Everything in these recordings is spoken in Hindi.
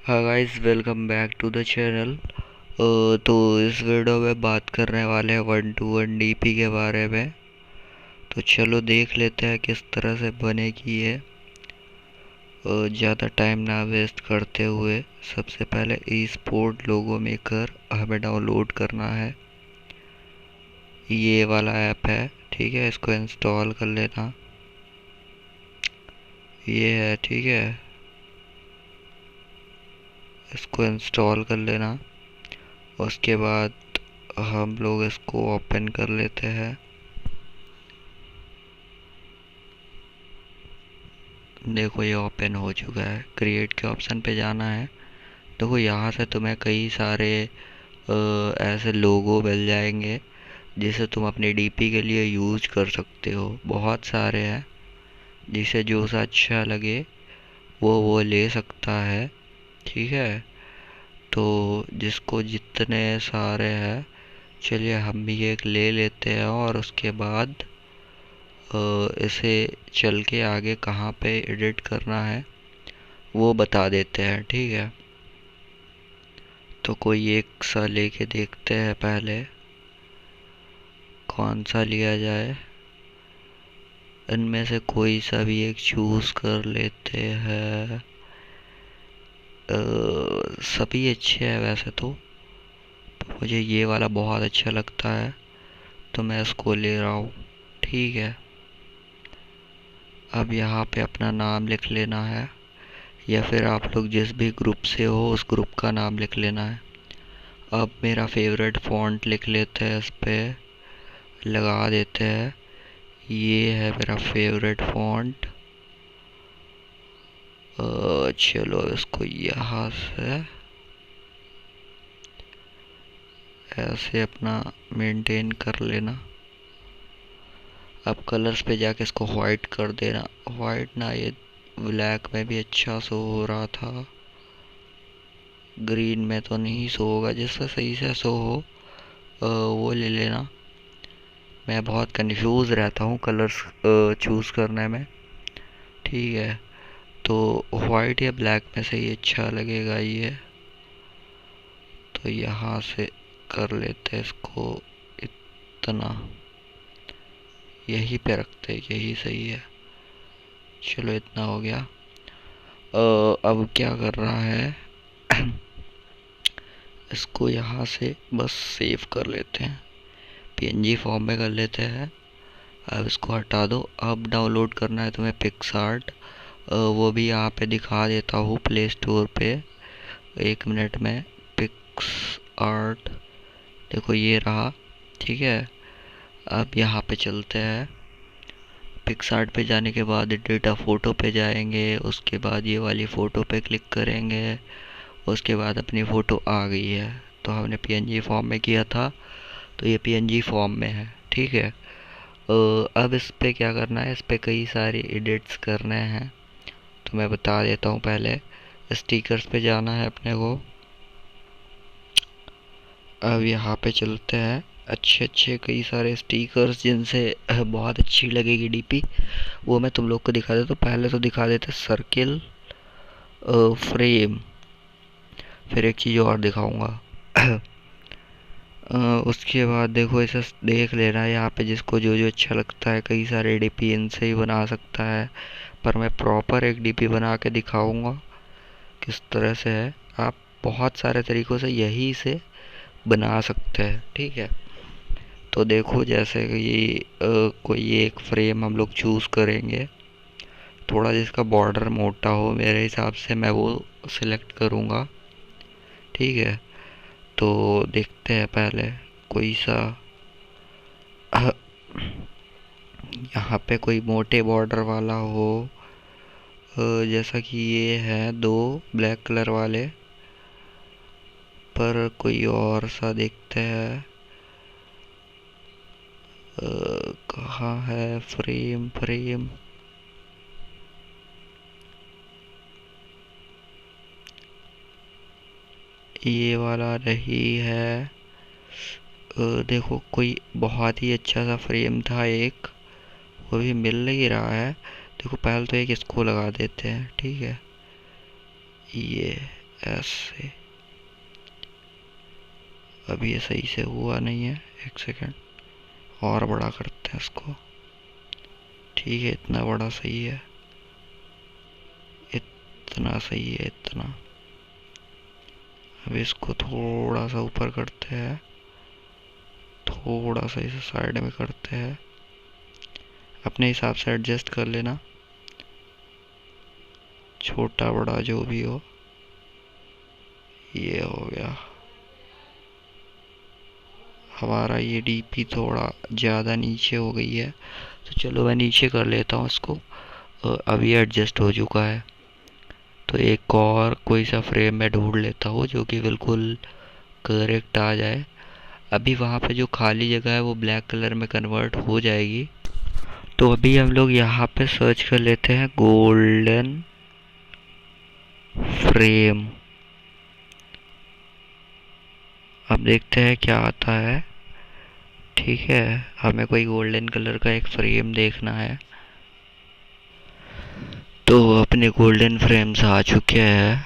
हाँ guys, welcome back to the channel. तो इस वीडियो में बात करने वाले हैं 1 to 1 डीपी के बारे में। तो चलो देख लेते हैं किस तरह से बनेगी ये। ज़्यादा टाइम ना वेस्ट करते हुए सबसे पहले ई स्पोर्ट लोगो मेकर हमें डाउनलोड करना है। ये वाला ऐप है, ठीक है, इसको इंस्टॉल कर लेना। ये है, ठीक है, इसको इंस्टॉल कर लेना। उसके बाद हम लोग इसको ओपन कर लेते हैं। देखो ये ओपन हो चुका है। क्रिएट के ऑप्शन पे जाना है। देखो यहाँ से तुम्हें कई सारे ऐसे लोगो मिल जाएंगे जिसे तुम अपनी डीपी के लिए यूज कर सकते हो। बहुत सारे हैं, जिसे जो सा अच्छा लगे वो ले सकता है, ठीक है। तो जिसको जितने सारे हैं, चलिए हम भी एक ले लेते हैं और उसके बाद इसे चल के आगे कहाँ पे एडिट करना है वो बता देते हैं, ठीक है। तो कोई एक सा लेके देखते हैं पहले, कौन सा लिया जाए। इनमें से कोई सा भी एक चूज कर लेते हैं। सभी अच्छे हैं वैसे तो, पर मुझे ये वाला बहुत अच्छा लगता है तो मैं इसको ले रहा हूँ, ठीक है। अब यहाँ पे अपना नाम लिख लेना है, या फिर आप लोग जिस भी ग्रुप से हो उस ग्रुप का नाम लिख लेना है। अब मेरा फेवरेट फ़ॉन्ट लिख लेते हैं, इस पे लगा देते हैं। ये है मेरा फेवरेट फ़ॉन्ट। चलो इसको यहाँ से ऐसे अपना मेंटेन कर लेना। अब कलर्स पे जाके इसको वाइट कर देना। वाइट ना, ये ब्लैक में भी अच्छा शो हो रहा था, ग्रीन में तो नहीं शो होगा। जिससे सही से शो हो वो ले लेना। मैं बहुत कंफ्यूज रहता हूँ कलर्स चूज़ करने में, ठीक है। तो वाइट या ब्लैक में से ही अच्छा लगेगा ये। तो यहाँ से कर लेते हैं इसको इतना, यहीं पे रखते हैं, यही सही है। चलो इतना हो गया। अब क्या कर रहा है इसको यहाँ से बस सेव कर लेते हैं, पीएनजी फॉर्म में कर लेते हैं। अब इसको हटा दो। अब डाउनलोड करना है तुम्हें पिक्सआर्ट। वो भी यहाँ पे दिखा देता हूँ प्ले स्टोर पे, 1 मिनट में। पिक्स आर्ट, देखो ये रहा, ठीक है। अब यहाँ पे चलते हैं। पिक्सआर्ट पे जाने के बाद डेटा फ़ोटो पे जाएंगे। उसके बाद ये वाली फ़ोटो पे क्लिक करेंगे। उसके बाद अपनी फ़ोटो आ गई है। तो हमने पीएनजी फॉर्म में किया था, तो ये पीएनजी फॉर्म में है, ठीक है। अब इस पे क्या करना है, इस पे कई सारे एडिट्स करने हैं, तो मैं बता देता हूँ। पहले स्टिकर्स पे जाना है अपने को। अब यहाँ पे चलते हैं। अच्छे अच्छे कई सारे स्टिकर्स जिनसे बहुत अच्छी लगेगी डीपी, वो मैं तुम लोग को दिखा देता हूँ। पहले तो दिखा देते सर्किल फ्रेम, फिर एक चीज़ और दिखाऊंगा। उसके बाद देखो इसे देख लेना है यहाँ पे, जिसको जो जो अच्छा लगता है। कई सारे डीपी इनसे ही बना सकता है, पर मैं प्रॉपर एक डीपी बना के दिखाऊंगा किस तरह से है। आप बहुत सारे तरीक़ों से यही से बना सकते हैं, ठीक है। तो देखो जैसे कि ये कोई एक फ्रेम हम लोग चूज़ करेंगे, थोड़ा जिसका बॉर्डर मोटा हो, मेरे हिसाब से मैं वो सिलेक्ट करूँगा, ठीक है। तो देखते हैं पहले कोई सा यहाँ पे कोई मोटे बॉर्डर वाला हो। जैसा कि ये है दो ब्लैक कलर वाले, पर कोई और सा देखते हैं। कहाँ है फ्रेम फ्रेम, ये वाला नहीं है। देखो कोई बहुत ही अच्छा सा फ्रेम था एक, वो भी मिल नहीं रहा है। देखो पहले तो एक इसको लगा देते हैं, ठीक है। ये ऐसे। अभी ये सही से हुआ नहीं है, एक सेकेंड और बड़ा करते हैं इसको। ठीक है, इतना बड़ा सही है, इतना सही है, इतना। अब इसको थोड़ा सा ऊपर करते हैं, थोड़ा सा इसे साइड में करते हैं, अपने हिसाब से एडजस्ट कर लेना, छोटा बड़ा जो भी हो। ये हो गया हमारा। ये डीपी थोड़ा ज़्यादा नीचे हो गई है, तो चलो मैं नीचे कर लेता हूँ इसको। अभी एडजस्ट हो चुका है, तो एक और कोई सा फ्रेम मैं ढूंढ लेता हूँ जो कि बिल्कुल करेक्ट आ जाए। अभी वहाँ पे जो खाली जगह है वो ब्लैक कलर में कन्वर्ट हो जाएगी। तो अभी हम लोग यहाँ पे सर्च कर लेते हैं गोल्डन फ्रेम। अब देखते हैं क्या आता है। ठीक है, हमें कोई गोल्डन कलर का एक फ्रेम देखना है। तो अपने गोल्डन फ्रेम्स आ चुके हैं।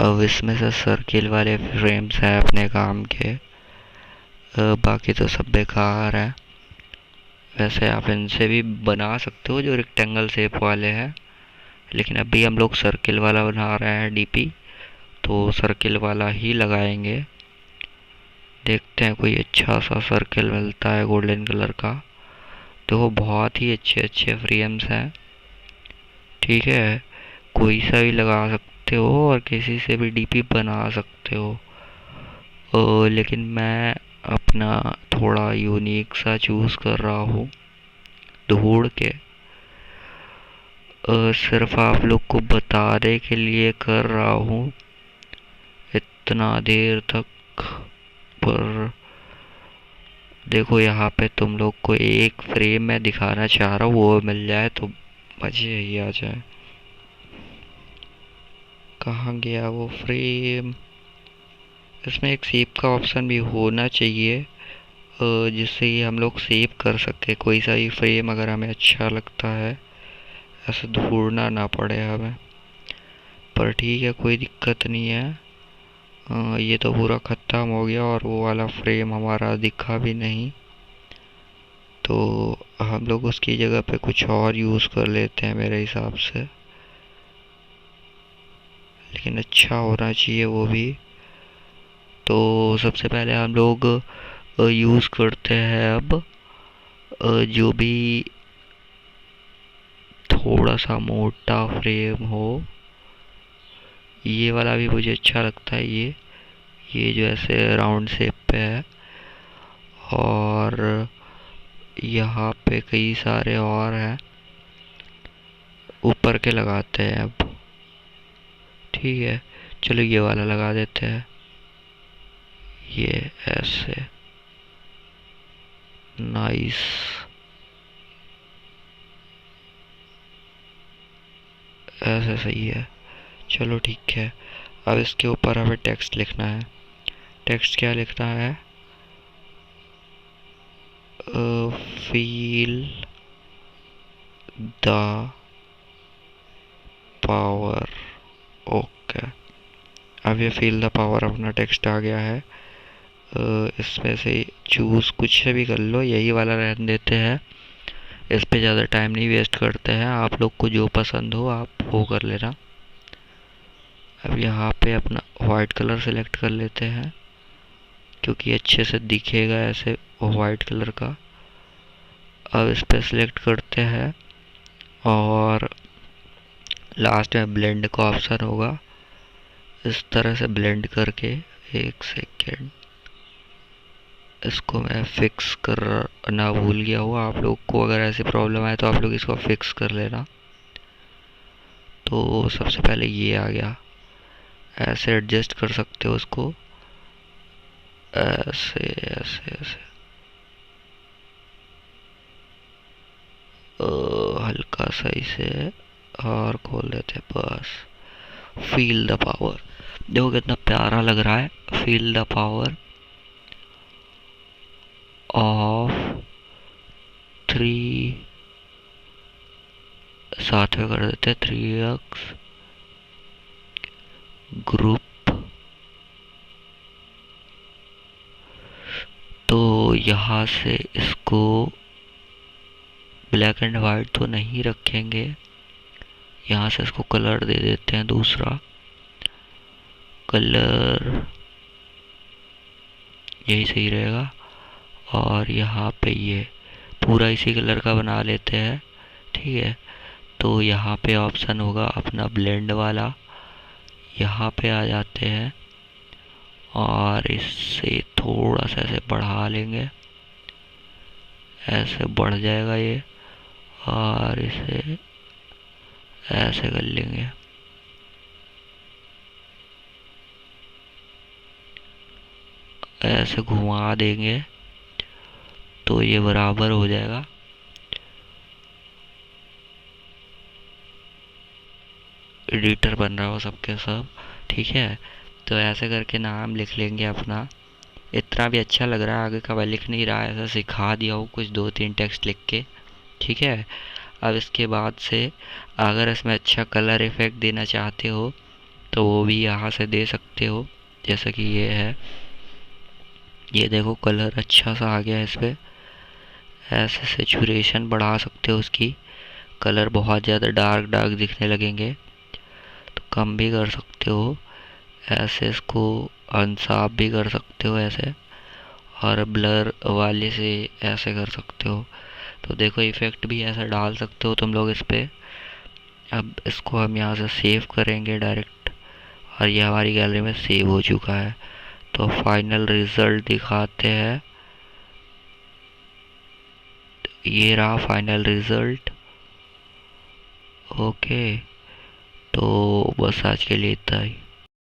अब इसमें से सर्किल वाले फ्रेम्स हैं अपने काम के, बाकी तो सब बेकार है। वैसे आप इनसे भी बना सकते हो जो रेक्टेंगल शेप वाले हैं, लेकिन अभी हम लोग सर्किल वाला बना रहे हैं डीपी, तो सर्किल वाला ही लगाएंगे। देखते हैं कोई अच्छा सा सर्किल मिलता है गोल्डन कलर का। तो वो बहुत ही अच्छे अच्छे फ्रेम्स हैं। ठीक है, कोई सा भी लगा सकते हो और किसी से भी डीपी बना सकते हो। लेकिन मैं अपना थोड़ा यूनिक सा चूज़ कर रहा हूँ ढूंढ के। सिर्फ आप लोग को बताने के लिए कर रहा हूँ इतना देर तक। पर देखो यहाँ पे तुम लोग को एक फ्रेम मैं दिखाना चाह रहा हूँ, वो मिल जाए तो मजे ही आ जाए। कहाँ गया वो फ्रेम? इसमें एक सेव का ऑप्शन भी होना चाहिए, जिससे ये हम लोग सेव कर सके कोई सा भी फ्रेम अगर हमें अच्छा लगता है, ऐसे ढूंढना ना पड़े हमें। पर ठीक है, कोई दिक्कत नहीं है। ये तो पूरा ख़त्म हो गया और वो वाला फ्रेम हमारा दिखा भी नहीं, तो हम लोग उसकी जगह पे कुछ और यूज़ कर लेते हैं मेरे हिसाब से। लेकिन अच्छा होना चाहिए वो भी। तो सबसे पहले हम लोग यूज़ करते हैं अब जो भी थोड़ा सा मोटा फ्रेम हो। ये वाला भी मुझे अच्छा लगता है, ये जो ऐसे राउंड शेप पे है। और यहाँ पे कई सारे और हैं, ऊपर के लगाते हैं अब। ठीक है, चलो ये वाला लगा देते हैं, ये ऐसे। नाइस, ऐसे सही है। चलो ठीक है, अब इसके ऊपर हमें टेक्स्ट लिखना है। टेक्स्ट क्या लिखना है? Feel the power. ओके, अब ये फील द पावर अपना टेक्स्ट आ गया है। इसमें से चूज़ कुछ से भी कर लो, यही वाला रहने देते हैं। इस पे ज़्यादा टाइम नहीं वेस्ट करते हैं, आप लोग को जो पसंद हो आप वो कर लेना। अब यहाँ पे अपना वाइट कलर सेलेक्ट कर लेते हैं, क्योंकि अच्छे से दिखेगा ऐसे वाइट कलर का। अब इस पे सेलेक्ट करते हैं और लास्ट में ब्लेंड का ऑप्शन होगा, इस तरह से ब्लेंड करके। एक सेकेंड, इसको मैं फिक्स करना भूल गया हूँ। आप लोग को अगर ऐसी प्रॉब्लम आए तो आप लोग इसको फिक्स कर लेना। तो सबसे पहले ये आ गया, ऐसे एडजस्ट कर सकते हो उसको, ऐसे ऐसे ऐसे। हल्का सा इसे और खोल देते बस। फील द पावर, देखो कितना प्यारा लग रहा है। Feel the power of three, साथ में कर देते हैं 3x ग्रुप यहाँ से इसको ब्लैक एंड वाइट तो नहीं रखेंगे, यहाँ से इसको कलर दे देते हैं, दूसरा कलर यही सही रहेगा। और यहाँ पे ये पूरा इसी कलर का बना लेते हैं, ठीक है। तो यहाँ पे ऑप्शन होगा अपना ब्लेंड वाला, यहाँ पे आ जाते हैं और इससे थोड़ा सा ऐसे बढ़ा लेंगे, ऐसे बढ़ जाएगा ये, और इसे ऐसे कर लेंगे, ऐसे घुमा देंगे तो ये बराबर हो जाएगा। एडिटर बन रहा हो सबके सब, ठीक है। तो ऐसे करके नाम लिख लेंगे अपना। इतना भी अच्छा लग रहा है, आगे का वह लिख नहीं रहा है, ऐसा सिखा दिया हो कुछ 2-3 टेक्स्ट लिख के, ठीक है। अब इसके बाद से अगर इसमें अच्छा कलर इफेक्ट देना चाहते हो तो वो भी यहाँ से दे सकते हो, जैसा कि ये है, ये देखो कलर अच्छा सा आ गया है इस पर। ऐसे सेचुरेशन बढ़ा सकते हो उसकी, कलर बहुत ज़्यादा डार्क डार्क दिखने लगेंगे तो कम भी कर सकते हो, ऐसे इसको अनसाफ भी कर सकते हो ऐसे, और ब्लर वाले से ऐसे कर सकते हो। तो देखो इफेक्ट भी ऐसा डाल सकते हो तुम लोग इस पे। अब इसको हम यहाँ से सेव करेंगे डायरेक्ट, और ये हमारी गैलरी में सेव हो चुका है। तो फाइनल रिजल्ट दिखाते हैं, ये रहा फाइनल रिजल्ट। ओके, तो बस आज के लिए इतना ही।